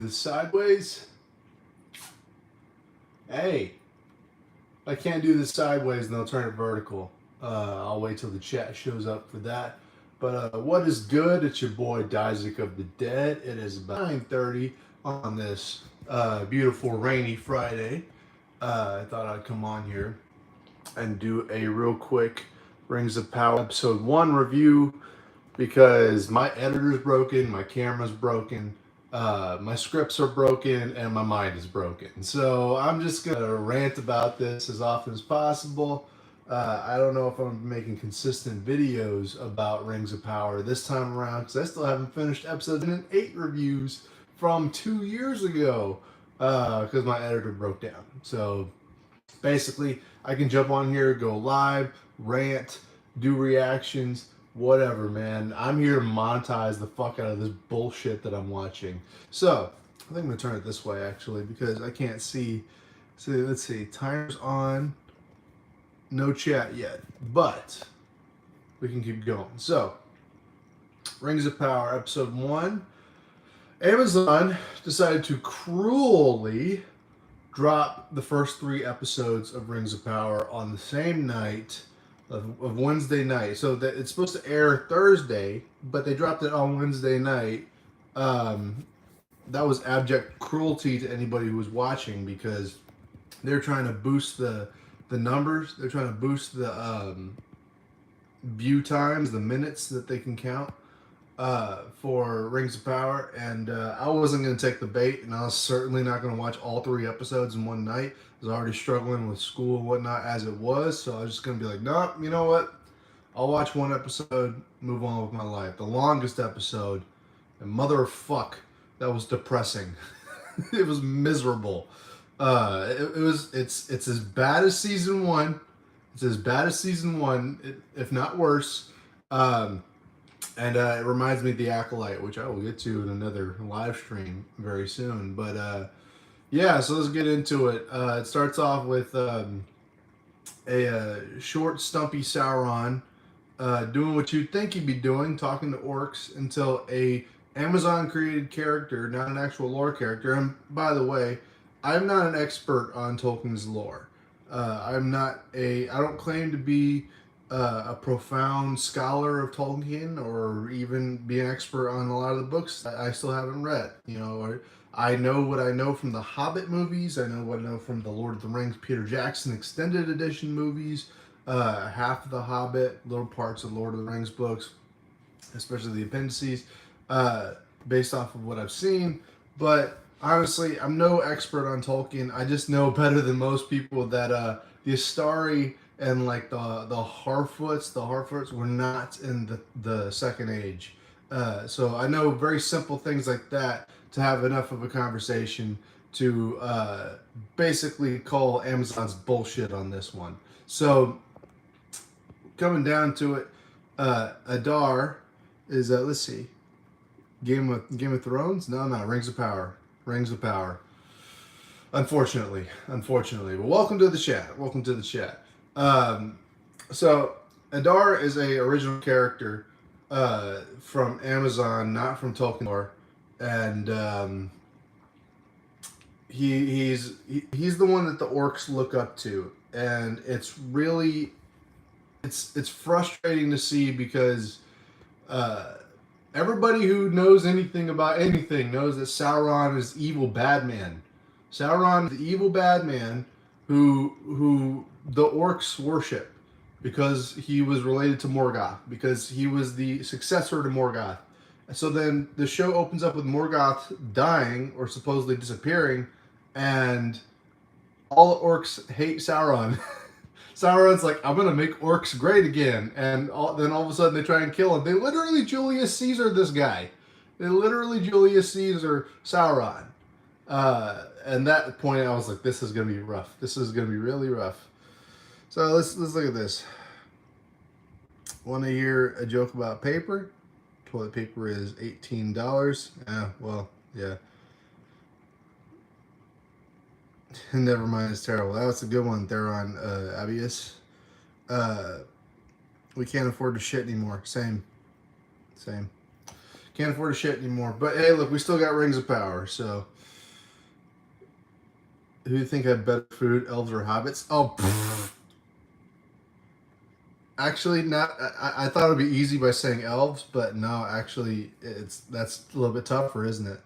The sideways. Hey, I can't do this sideways and they'll turn it vertical. I'll wait till the chat shows up for that. But what is good? It's your boy Dizek of the Dead. It is about 9:30 on this beautiful rainy Friday. I thought I'd come on here and do a real quick Rings of Power episode 1 review because my editor's broken, my camera's broken, my scripts are broken, and my mind is broken. So I'm just gonna rant about this as often as possible. I don't know if I'm making consistent videos about Rings of Power this time around because I still haven't finished episode 8 reviews from 2 years ago because my editor broke down. So basically, I can jump on here, go live, rant, do reactions, whatever, man. I'm here to monetize the fuck out of this bullshit that I'm watching. So, I think I'm gonna turn it this way actually because I can't see. So let's see, timer's on. No chat yet, but we can keep going. So, Rings of Power, episode 1. Amazon decided to cruelly drop the first 3 episodes of Rings of Power on the same night of Wednesday night. So that it's supposed to air Thursday, but they dropped it on Wednesday night. That was abject cruelty to anybody who was watching because they're trying to boost the numbers. They're trying to boost the view times, the minutes that they can count for Rings of Power, and I wasn't going to take the bait, and I was certainly not going to watch all 3 episodes in one night. I was already struggling with school and whatnot as it was, so I was just going to be like, no, you know what? I'll watch 1 episode, move on with my life. The longest episode, and mother of fuck, that was depressing. It was miserable. It's as bad as season 1. It's as bad as season 1, if not worse. And it reminds me of The Acolyte, which I will get to in another live stream very soon. But yeah, so let's get into it. It starts off with a short, stumpy Sauron doing what you'd think he'd be doing, talking to orcs, until a Amazon-created character, not an actual lore character. And by the way, I'm not an expert on Tolkien's lore. I don't claim to be a profound scholar of Tolkien or even be an expert on a lot of the books I still haven't read. You know, I know what I know from the Hobbit movies. I know what I know from the Lord of the Rings Peter Jackson extended edition movies. Half of the Hobbit, little parts of Lord of the Rings books, especially the appendices, based off of what I've seen. But honestly, I'm no expert on Tolkien. I just know better than most people that the Astari and like the Harfoots were not in the Second Age. So I know very simple things like that to have enough of a conversation to basically call Amazon's bullshit on this one. So coming down to it, Adar is let's see, Game of Thrones? No, Rings of Power. Rings of Power. Unfortunately. But welcome to the chat. So Adar is a original character from Amazon, not from Tolkien lore, and he's the one that the orcs look up to, and it's really it's frustrating to see because everybody who knows anything about anything knows that Sauron is evil bad man. Sauron is the evil bad man who the orcs worship because he was related to Morgoth, because he was the successor to Morgoth. And so then the show opens up with Morgoth dying or supposedly disappearing, and all the orcs hate Sauron. Sauron's like, I'm gonna make orcs great again, and then all of a sudden they try and kill him. They literally Julius Caesar this guy. They literally Julius Caesar Sauron. And that point, I was like, this is gonna be rough. This is gonna be really rough. So let's look at this. Want to hear a joke about paper? Toilet paper is $18. Well, yeah. Never mind, it's terrible. That was a good one there on Abius. We can't afford to shit anymore. Same. Can't afford a shit anymore. But hey, look, we still got Rings of Power. So, who do you think had better food, elves or hobbits? Oh, actually, not. I thought it'd be easy by saying elves, but no, actually, that's a little bit tougher, isn't it?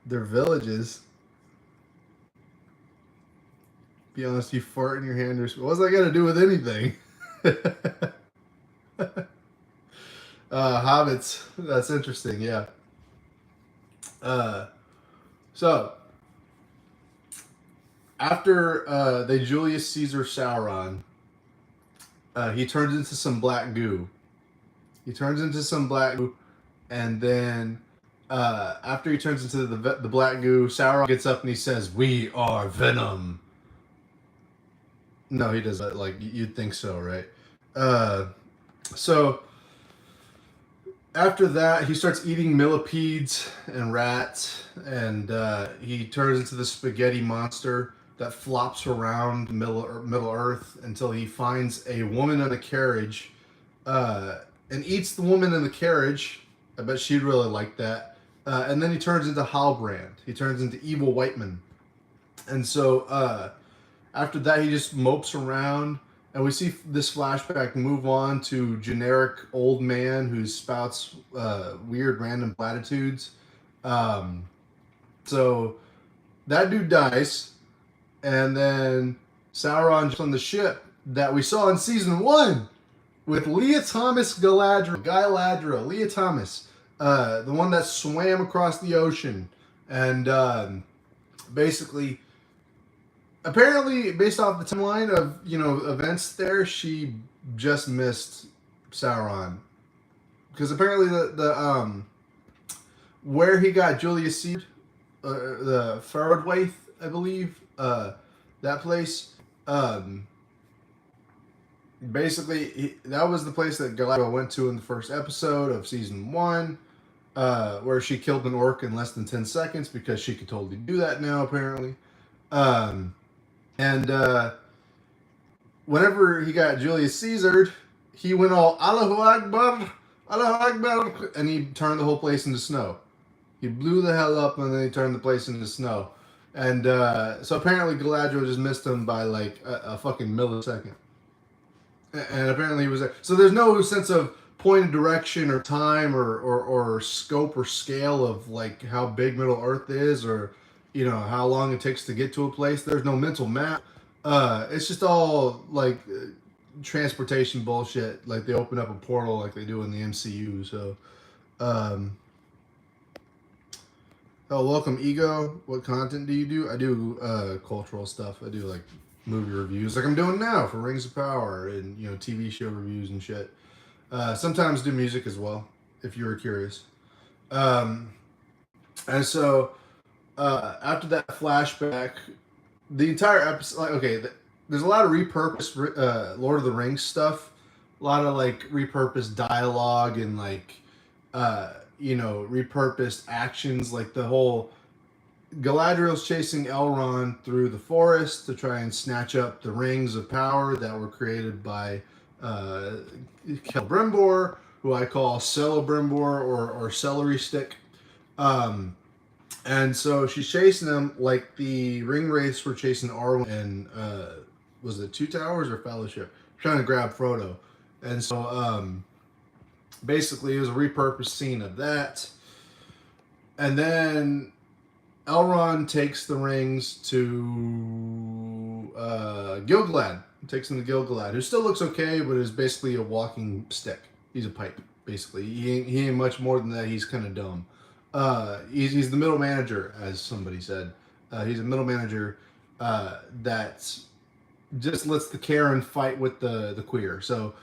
They're villages. Be honest, you fart in your hand. What's that got to do with anything? Hobbits. That's interesting. Yeah. So after they Julius Caesar Sauron, he turns into some black goo. He turns into some black goo, and then after he turns into the black goo, Sauron gets up and he says, "We are Venom." No, he doesn't. Like you'd think so, right? So after that, he starts eating millipedes and rats, and he turns into the spaghetti monster that flops around Middle Earth until he finds a woman in a carriage, and eats the woman in the carriage. I bet she'd really like that. And then he turns into Halbrand. He turns into Evil Whiteman. And so after that, he just mopes around. And we see this flashback move on to generic old man who spouts weird random platitudes. So that dude dies. And then Sauron jumps on the ship that we saw in season 1 with Leah Thomas Galadriel, Leah Thomas, the one that swam across the ocean. And basically, apparently, based off the timeline of events there, she just missed Sauron, because apparently the where he got Julius Caesar, the Faradwaith, I believe, that place, basically that was the place that Galadriel went to in the first episode of season 1, where she killed an orc in less than 10 seconds because she could totally do that now, apparently. And whenever he got Julius Caesar, he went all Allahu Akbar, Allahu Akbar, and he turned the whole place into snow. He blew the hell up, and then he turned the place into snow. And so apparently Galadriel just missed him by like a fucking millisecond. And apparently he was there. So there's no sense of point of direction or time or scope or scale of like how big Middle Earth is, or how long it takes to get to a place. There's no mental map. It's just all like transportation bullshit. Like they open up a portal like they do in the MCU. So, welcome Ego. What content do you do? I do cultural stuff. I do like movie reviews, like I'm doing now for Rings of Power, and TV show reviews and shit. Sometimes do music as well, if you were curious. And so. After that flashback, the entire episode, there's a lot of repurposed Lord of the Rings stuff, a lot of like repurposed dialogue and like, repurposed actions, like the whole Galadriel's chasing Elrond through the forest to try and snatch up the rings of power that were created by Celebrimbor, who I call Celebrimbor or Celery Stick. And so she's chasing them like the ring wraiths were chasing Arwen and was it Two Towers or Fellowship? Trying to grab Frodo. And so basically it was a repurposed scene of that. And then Elrond takes the rings to Gil-galad. Takes them to Gil-galad, who still looks okay, but is basically a walking stick. He's a pipe, basically. He ain't much more than that. He's kind of dumb. He's the middle manager, as somebody said. He's a middle manager that just lets the Karen fight with the queer. So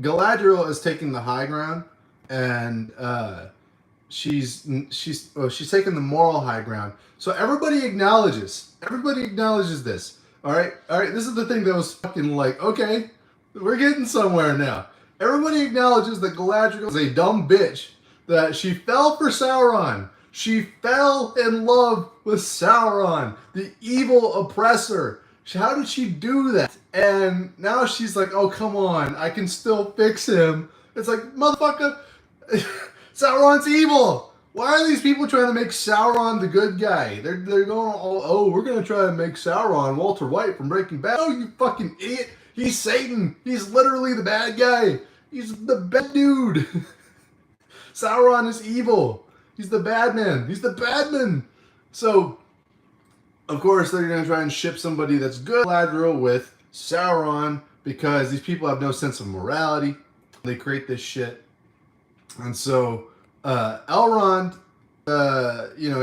Galadriel is taking the high ground, and she's taking the moral high ground. So everybody acknowledges this. All right. This is the thing that was fucking like, okay, we're getting somewhere now. Everybody acknowledges that Galadriel is a dumb bitch, that she fell for Sauron. She fell in love with Sauron, the evil oppressor. How did she do that? And now she's like, oh, come on, I can still fix him. It's like, motherfucker, Sauron's evil. Why are these people trying to make Sauron the good guy? They're going all, oh, we're going to try to make Sauron Walter White from Breaking Bad. Oh, you fucking idiot. He's Satan. He's literally the bad guy. He's the bad dude. Sauron is evil. He's the bad man. He's the bad man. So, of course, they're going to try and ship somebody that's good Galadriel with Sauron because these people have no sense of morality. They create this shit. And so, Elrond,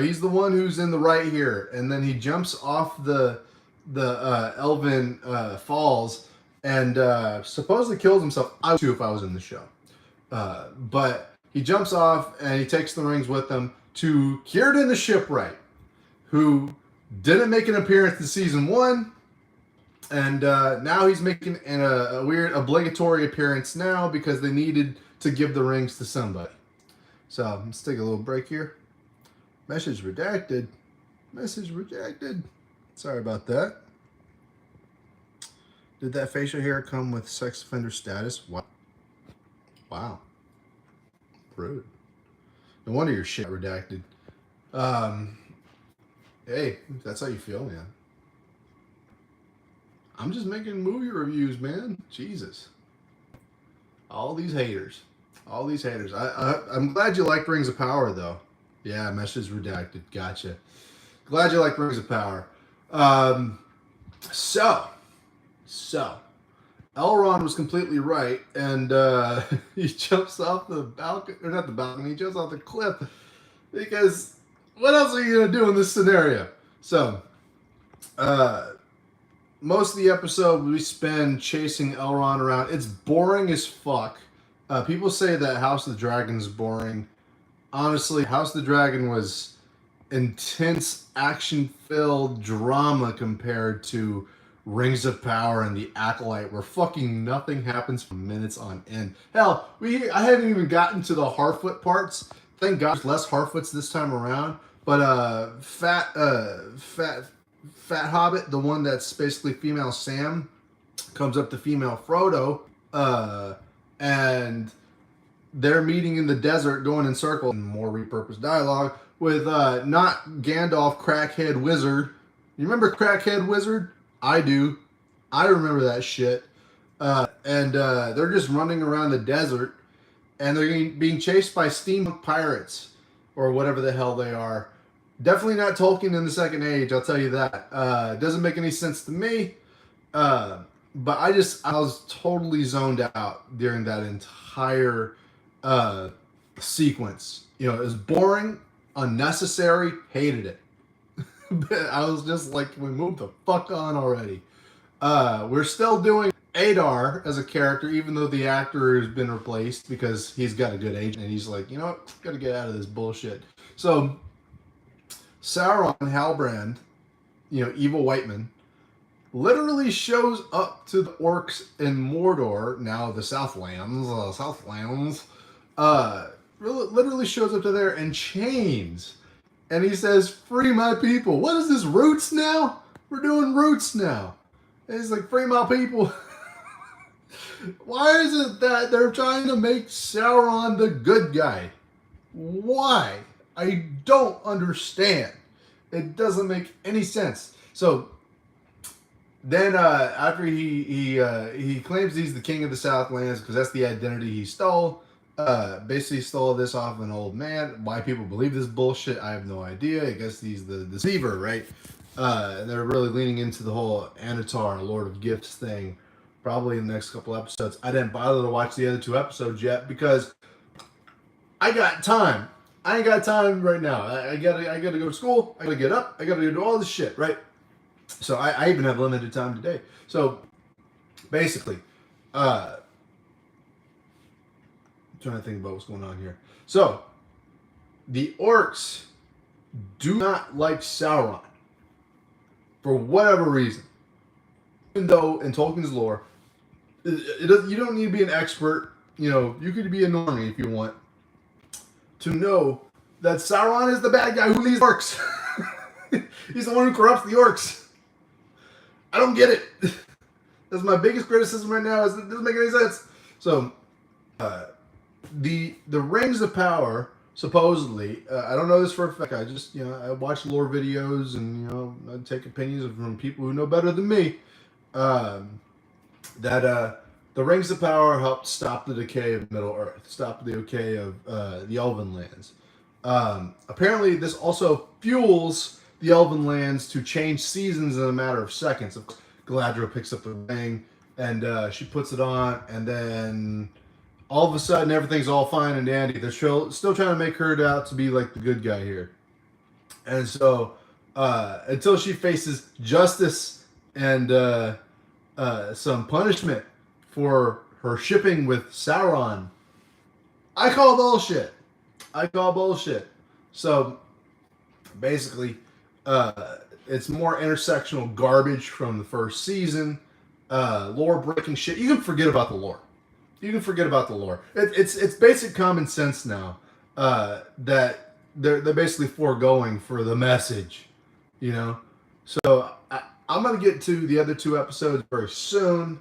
he's the one who's in the right here. And then he jumps off the Elven falls and supposedly kills himself. I would too if I was in the show. But he jumps off and he takes the rings with him to Círdan the Shipwright, who didn't make an appearance in season 1. And now he's making a weird obligatory appearance now because they needed to give the rings to somebody. So let's take a little break here. Message redacted. Message rejected. Sorry about that. Did that facial hair come with sex offender status? Wow. Rude. No wonder your shit redacted. Hey, if that's how you feel, man. I'm just making movie reviews, man. Jesus. All these haters. All these haters. I'm glad you liked Rings of Power, though. Yeah, message redacted. Gotcha. Glad you like Rings of Power. So, Elrond was completely right, and he jumps off the balcony, or not the balcony, he jumps off the cliff, because what else are you going to do in this scenario? So, most of the episode we spend chasing Elrond around. It's boring as fuck. People say that House of the Dragon is boring. Honestly, House of the Dragon was intense, action-filled drama compared to Rings of Power and the Acolyte, where fucking nothing happens for minutes on end. Hell, I haven't even gotten to the Harfoot parts. Thank God there's less Harfoots this time around. But Fat Hobbit, the one that's basically female Sam, comes up to female Frodo, and they're meeting in the desert, going in circles, and more repurposed dialogue with not Gandalf, crackhead wizard. You remember crackhead wizard? I do. I remember that shit. And they're just running around the desert, and they're being chased by steampunk pirates, or whatever the hell they are. Definitely not Tolkien in the Second Age, I'll tell you that. Doesn't make any sense to me. But I was totally zoned out during that entire sequence. You know, it was boring, unnecessary, hated it. I was just like, we moved the fuck on already. We're still doing Adar as a character, even though the actor has been replaced because he's got a good age, and he's like, you know what, gotta get out of this bullshit. So Sauron Halbrand, evil white man, literally shows up to the orcs in Mordor, now the Southlands, literally shows up to there in chains. And he says, free my people. What is this, Roots now? We're doing Roots now. And he's like, free my people. Why is it that they're trying to make Sauron the good guy? Why? I don't understand. It doesn't make any sense. So then after he claims he's the king of the Southlands because that's the identity he stole. Basically stole this off an old man. Why people believe this bullshit, I have no idea. I guess he's the deceiver, right? And they're really leaning into the whole Anatar, Lord of Gifts thing, probably in the next couple episodes. I didn't bother to watch the other 2 episodes yet because I got time. I ain't got time right now. I gotta go to school. I gotta get up. I gotta do all this shit, right? So I even have limited time today. So basically, trying to think about what's going on here. So, the orcs do not like Sauron for whatever reason. Even though in Tolkien's lore, you don't need to be an expert. You could be a normie if you want to know that Sauron is the bad guy who leads orcs. He's the one who corrupts the orcs. I don't get it. That's my biggest criticism right now. Is it doesn't make any sense. So, the rings of power supposedly. I don't know this for a fact. I just I watch lore videos and I take opinions from people who know better than me. That the rings of power helped stop the decay of Middle Earth, stop the decay of the Elven lands. Apparently, this also fuels the Elven lands to change seasons in a matter of seconds. Galadriel picks up the ring and she puts it on, and then all of a sudden everything's all fine and dandy. They're still trying to make her out to be like the good guy here, and so until she faces justice and some punishment for her shipping with Sauron, I call bullshit. So basically, it's more intersectional garbage from the first season. Lore breaking shit. You can forget about the lore. It's basic common sense now that they're basically foregoing for the message. So I'm gonna get to the other 2 episodes very soon.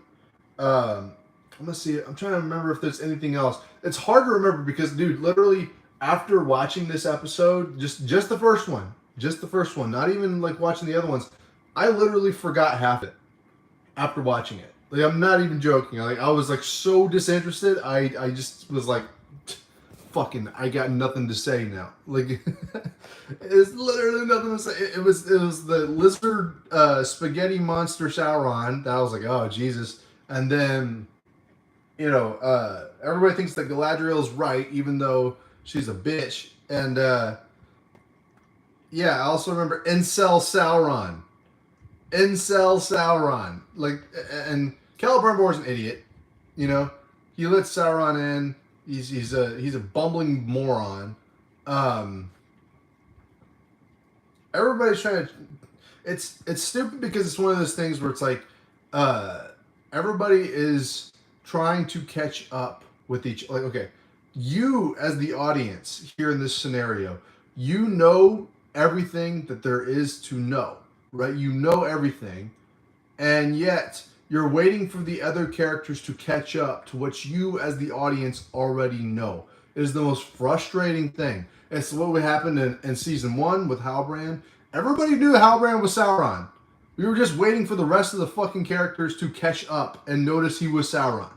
I'm gonna see it. I'm trying to remember if there's anything else. It's hard to remember because, dude, literally after watching this episode, just the first one, not even like watching the other ones, I literally forgot half it after watching it. Like, I'm not even joking. I was like so disinterested. I just was like, fucking, I got nothing to say now. Like, it's literally nothing to say. It was the lizard spaghetti monster Sauron. That I was like, oh Jesus. And then, everybody thinks that Galadriel's right, even though she's a bitch. And I also remember Incel Sauron. Like, and Celebrimbor's an idiot. He lets Sauron in. He's a bumbling moron. Everybody's trying to. It's stupid because it's one of those things where it's like, everybody is trying to catch up with each. Like, okay, you as the audience here in this scenario, you know everything that there is to know, right? You know everything, and yet you're waiting for the other characters to catch up to what you as the audience already know. It is the most frustrating thing. It's what would happen in season 1 with Halbrand. Everybody knew Halbrand was Sauron. We were just waiting for the rest of the fucking characters to catch up and notice he was Sauron.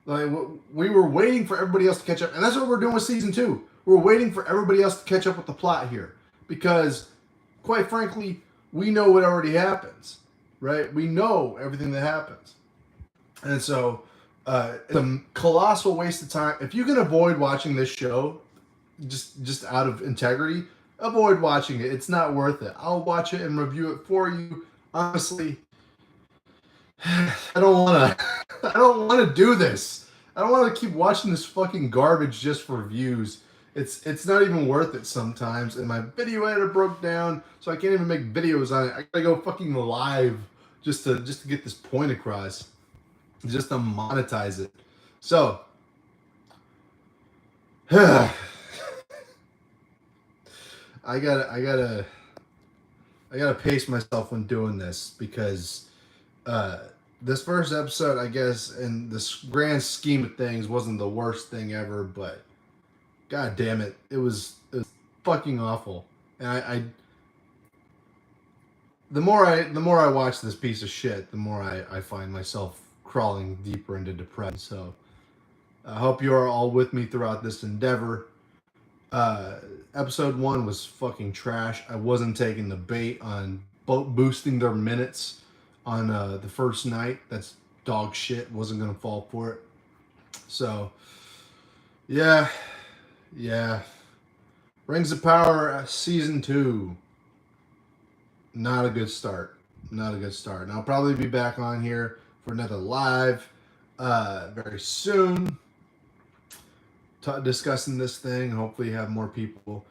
Like, we were waiting for everybody else to catch up. And that's what we're doing with season 2. We're waiting for everybody else to catch up with the plot here. Because, quite frankly, we know what already happens. Right? We know everything that happens. And so, it's a colossal waste of time. If you can avoid watching this show, just out of integrity, avoid watching it. It's not worth it. I'll watch it and review it for you. Honestly, I don't want to do this. I don't want to keep watching this fucking garbage just for views. It's not even worth it sometimes. And my video editor broke down, so I can't even make videos on it. I gotta go fucking live just to get this point across, just to monetize it. So, I gotta pace myself when doing this because this first episode, I guess, in the grand scheme of things, wasn't the worst thing ever, but god damn it, it was fucking awful. And the more I watch this piece of shit, the more I find myself crawling deeper into depression. So I hope you are all with me throughout this endeavor. Episode 1 was fucking trash. I wasn't taking the bait on boosting their minutes on the first night. That's dog shit. Wasn't gonna fall for it. So yeah. Rings of Power season 2. Not a good start. And I'll probably be back on here for another live very soon, discussing this thing. Hopefully have more people,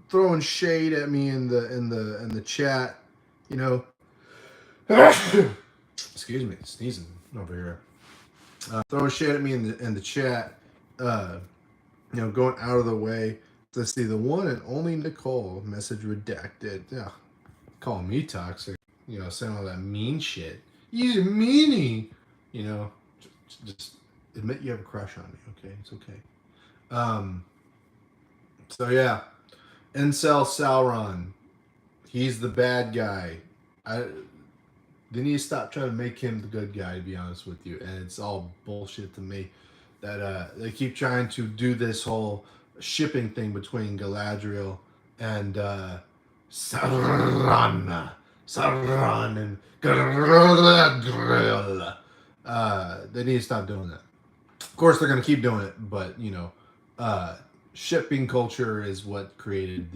throwing shade at me in the chat, excuse me, sneezing over here. Throwing shade at me in the chat, going out of the way. Let's see, the one and only Nicole, message redacted. Yeah, calling me toxic. saying all that mean shit. He's a meanie. You know, just admit you have a crush on me, okay? It's okay. So yeah, Incel Sauron. He's the bad guy. They need to stop trying to make him the good guy, to be honest with you. And it's all bullshit to me that they keep trying to do this whole shipping thing between Galadriel and Sauron. Sauron and Galadriel. They need to stop doing that. Of course, they're going to keep doing it, but, shipping culture is what created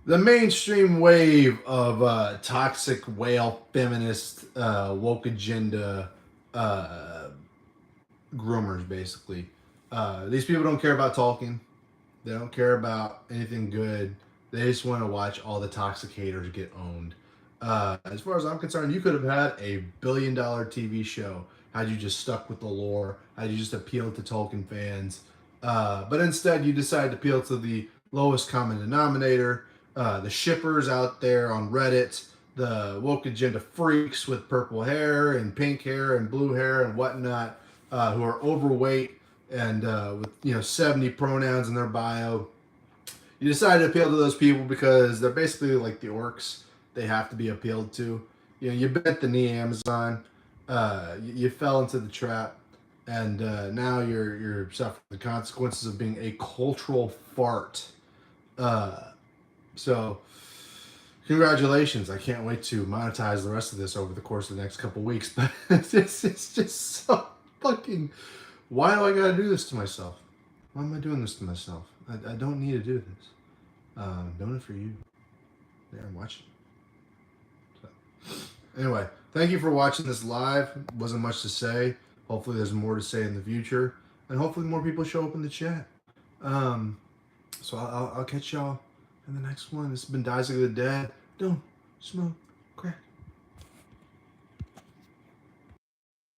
the mainstream wave of toxic whale feminist woke agenda groomers, basically. These people don't care about talking. They don't care about anything good. They just want to watch all the toxic haters get owned. As far as I'm concerned, you could have had a $1 billion TV show had you just stuck with the lore, had you just appealed to Tolkien fans. But instead, you decided to appeal to the lowest common denominator, the shippers out there on Reddit, the woke agenda freaks with purple hair and pink hair and blue hair and whatnot, who are overweight and with 70 pronouns in their bio. You decided to appeal to those people because they're basically like the orcs. They have to be appealed to. You bent the knee, Amazon. You fell into the trap, and now you're suffering the consequences of being a cultural fart. So, congratulations! I can't wait to monetize the rest of this over the course of the next couple weeks. But it's just so fucking. Why do I gotta do this to myself? Why am I doing this to myself? I don't need to do this. I'm doing it for you. There, I'm watching. So, anyway, thank you for watching this live. Wasn't much to say. Hopefully there's more to say in the future. And hopefully more people show up in the chat. So I'll catch y'all in the next one. This has been Dies of the Dead. Don't smoke